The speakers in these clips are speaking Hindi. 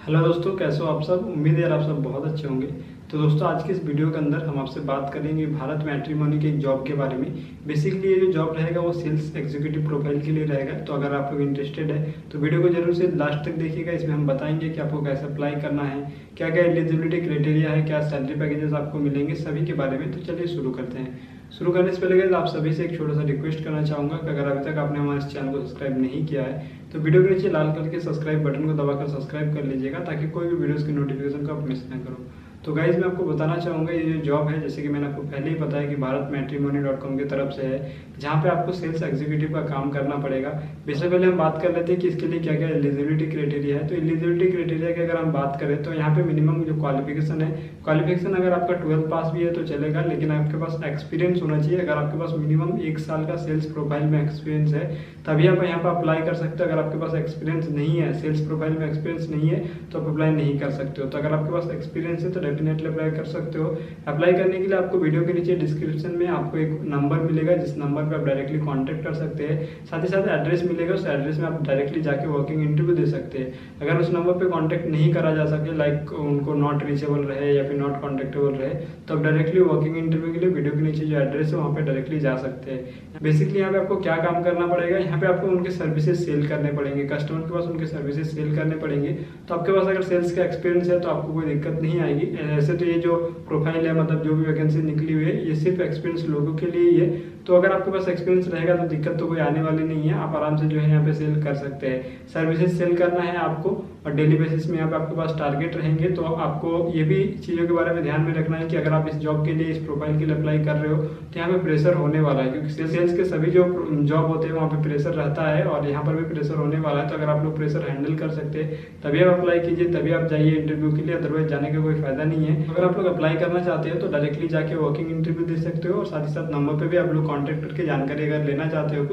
हेलो दोस्तों, कैसे हो आप सब। उम्मीद है यार आप सब बहुत अच्छे होंगे। तो दोस्तों, आज के इस वीडियो के अंदर हम आपसे बात करेंगे भारत मैट्रिमोनी के एक जॉब के बारे में। बेसिकली ये जो जॉब रहेगा वो सेल्स एग्जीक्यूटिव प्रोफाइल के लिए रहेगा। तो अगर आप लोग इंटरेस्टेड है तो वीडियो को जरूर से लास्ट तक देखिएगा। इसमें हम बताएंगे कि आपको कैसे अप्लाई करना है, क्या क्या एलिजिबिलिटी क्राइटेरिया है, क्या सैलरी पैकेजेस आपको मिलेंगे, सभी के बारे में। तो चलिए शुरू करते हैं। शुरू करने से पहले आप सभी से एक छोटा सा रिक्वेस्ट करना चाहूँगा कि अगर अभी तक आपने हमारे इस चैनल को सब्सक्राइब नहीं किया है तो वीडियो के नीचे लाल कलर के सब्सक्राइब बटन को दबाकर सब्सक्राइब कर लीजिएगा, ताकि कोई भी वीडियोस की नोटिफिकेशन को आप मिस ना करो। तो गाइज मैं आपको बताना चाहूँगा, ये जो जॉब है, जैसे कि मैंने आपको पहले ही बताया कि भारत मैट्रिमोनी.com की तरफ से है, जहाँ पे आपको सेल्स एग्जीक्यूटिव का काम करना पड़ेगा। इससे पहले हम बात कर लेते हैं कि इसके लिए क्या क्या एलिजिबिलिटी क्राइटेरिया है। तो एलिजिबिलिटी क्राइटेरिया की अगर हम बात करें तो यहाँ पे मिनिमम जो क्वालिफिकेशन है, क्वालिफिकेशन अगर आपका 12th पास भी है तो चलेगा, लेकिन आपके पास एक्सपीरियंस होना चाहिए। अगर आपके पास मिनिमम 1 साल का सेल्स प्रोफाइल में एक्सपीरियंस है तभी आप यहाँ पर अप्लाई कर सकते हो। अगर आपके पास एक्सपीरियंस नहीं है, सेल्स प्रोफाइल में एक्सपीरियंस नहीं है, तो आप अप्लाई नहीं कर सकते हो। तो अगर आपके पास एक्सपीरियंस है तो डेफिनेटली अप्लाई कर सकते हो। अप्लाई करने के लिए आपको वीडियो के नीचे डिस्क्रिप्शन में आपको एक नंबर मिलेगा, जिस नंबर पर आप डायरेक्टली कॉन्टैक्ट कर सकते हैं। साथ ही साथ एड्रेस मिलेगा, उस एड्रेस में आप डायरेक्टली जाके वर्किंग इंटरव्यू दे सकते हैं। अगर उस नंबर पर कॉन्टैक्ट नहीं करा जा सके, लाइक उनको नॉट रीचेबल रहे या फिर नॉट कॉन्टेक्टेबल रहे, तो आप डायरेक्टली वर्किंग इंटरव्यू के लिए वीडियो के नीचे जो एड्रेस है वहाँ पे डायरेक्टली जा सकते हैं। बेसिकली यहाँ पे आपको क्या काम करना पड़ेगा, यहाँ पे आपको उनके सर्विसेज सेल करने पड़ेंगे, कस्टमर के पास उनके सर्विसेज सेल करने पड़ेंगे। तो आपके पास अगर सेल्स का एक्सपीरियंस है तो आपको कोई दिक्कत नहीं आएगी। ऐसे तो ये जो प्रोफाइल है, मतलब जो भी वैकेंसी निकली हुई है, ये सिर्फ एक्सपीरियंस लोगों के लिए ही है। तो अगर आपके पास एक्सपीरियंस रहेगा तो दिक्कत तो कोई आने वाली नहीं है, आप आराम से जो है यहाँ पे सेल कर सकते हैं। सर्विसेज सेल करना है आपको, और डेली बेसिस में यहाँ पे आपके पास टारगेट रहेंगे। तो आपको ये भी चीज़ों के बारे में ध्यान में रखना है कि अगर आप इस जॉब के लिए, इस प्रोफाइल के लिए अप्लाई कर रहे हो तो यहाँ पे प्रेशर होने वाला है, क्योंकि सेल्स के सभी जो जॉब होते हैं वहाँ पे प्रेशर रहता है, और यहाँ पर भी प्रेशर होने वाला है। तो अगर आप लोग प्रेशर हैंडल कर सकते हैं तभी आप अप्लाई कीजिए, तभी आप जाइए इंटरव्यू के लिए, अदरवाइज जाने का कोई फायदा नहीं है। अगर आप लोग अप्लाई करना चाहते हो तो डायरेक्टली जाके वर्किंग इंटरव्यू दे सकते हो, और साथ ही साथ नंबर पे भी आप लोग कॉन्टैक्ट करके जानकारी अगर लेना चाहते हो,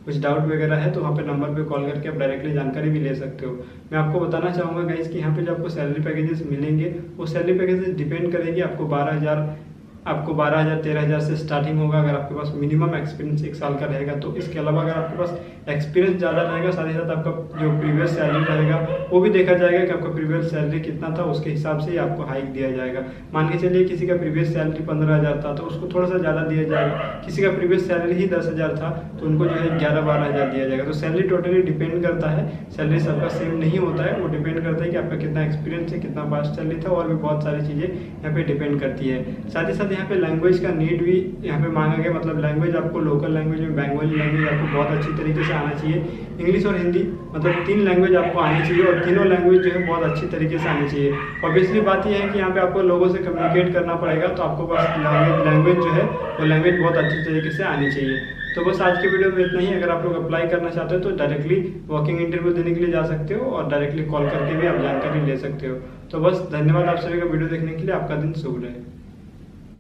कुछ डाउट वगैरह है तो वहाँ पे नंबर पे कॉल करके आप डायरेक्टली जानकारी भी ले सकते हो। मैं आपको बताना चाहूँगा गाइस कि यहाँ पे जो आपको सैलरी पैकेजेस मिलेंगे वो सैलरी पैकेजेस डिपेंड करेगी। आपको 12,000 13,000 से स्टार्टिंग होगा अगर आपके पास मिनिमम एक्सपीरियंस 1 साल का रहेगा तो। इसके अलावा अगर आपके पास एक्सपीरियंस ज़्यादा रहेगा, साथ ही साथ आपका जो प्रीवियस सैलरी रहेगा वो भी देखा जाएगा कि आपका प्रीवियस सैलरी कितना था, उसके हिसाब से ही आपको हाइक दिया जाएगा। मान के चलिए किसी का प्रीवियस सैलरी 15,000 था तो उसको थोड़ा सा ज़्यादा दिया जाएगा। किसी का प्रीवियस सैलरी ही 10,000 था तो उनको जो है 11-12,000 दिया जाएगा। तो सैलरी टोटली डिपेंड करता है, सैलरी सबका सेम नहीं होता है। वो डिपेंड करता है कि आपका कितना एक्सपीरियंस है, कितना पास्ट सैलरी था, और भी बहुत सारी चीज़ें यहाँ पे डिपेंड करती है। साथ ही साथ यहाँ पे लैंग्वेज का नीड भी यहाँ पे मांगा गया, मतलब लैंग्वेज आपको लोकल लैंग्वेज में बंगाली लैंग्वेज आपको बहुत अच्छी तरीके से आना चाहिए। इंग्लिश और हिंदी, मतलब 3 लैंग्वेज आपको आनी चाहिए, और तीनों लैंग्वेज जो है बहुत अच्छी तरीके से आनी चाहिए। ऑब्वियसली बात यह है कि यहाँ पे आपको लोगों से कम्युनिकेट करना पड़ेगा, तो आपको पास लैंग्वेज जो है वो लैंग्वेज बहुत अच्छी तरीके से आनी चाहिए। तो बस आज के वीडियो में इतना ही। अगर आप लोग अप्लाई करना चाहते हो तो डायरेक्टली वर्किंग इंटरव्यू देने के लिए जा सकते हो, और डायरेक्टली कॉल करके भी आप जानकारी ले सकते हो। तो बस धन्यवाद आप सभी का वीडियो देखने के लिए। आपका दिन शुभ रहे।